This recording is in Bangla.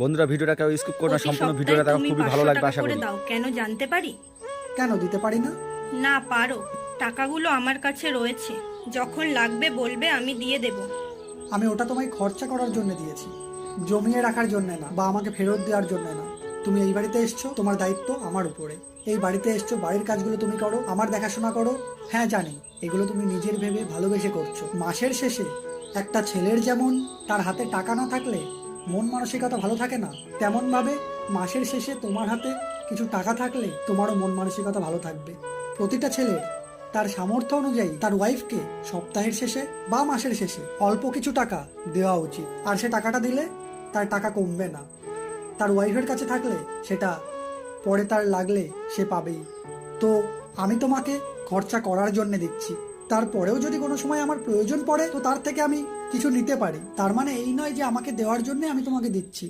বন্ধুরা ভিডিওটা কেউ স্কিপ করো না, প্রতি সম্পূর্ণ সপ্তাহে ভিডিওটা দেখো, তুমি খুবই 500 ভালো লাগবে টাকা আশা করে করি। দাও, কেন জানতে পারি? কেন দিতে পারি না? না পারো, টাকাগুলো আমার কাছে রয়েছে, যখন লাগবে বলবে, আমি দিয়ে দেব। আমি ওটা তোমায় খরচা করার জন্য দিয়েছি, জমিয়ে রাখার জন্য না, বা আমাকে ফেরত দেওয়ার জন্য না। তুমি এই বাড়িতে এসছো, তোমার দায়িত্ব আমার উপরে। এই বাড়িতে এসছো, বাড়ির কাজগুলো তুমি করো, আমার দেখাশোনা করো। হ্যাঁ জানি, এগুলো তুমি নিজের ভেবে ভালোবেসে করছো। মাসের শেষে একটা ছেলের যেমন তার হাতে টাকা না থাকলে মন মানসিকতা ভালো থাকে না, তেমন ভাবে মাসের শেষে তোমার হাতে কিছু টাকা থাকলে তোমারও মন মানসিকতা ভালো থাকবে। প্রতিটা ছেলের তার সামর্থ্য অনুযায়ী তার ওয়াইফকে সপ্তাহের শেষে বা মাসের শেষে অল্প কিছু টাকা দেওয়া উচিত। আর সে টাকাটা দিলে তার টাকা কমবে না, তার ওয়াইফের কাছে থাকলে সেটা পরে তার লাগলে সে পাবেই। তো আমি তোমাকে খরচা করার জন্য দিচ্ছি, তারপরেও যদি কোনো সময় আমার প্রয়োজন পড়ে তো তার থেকে আমি কিছু নিতে পারি। তার মানে এই নয় যে আমাকে দেওয়ার জন্য আমি তোমাকে দিচ্ছি।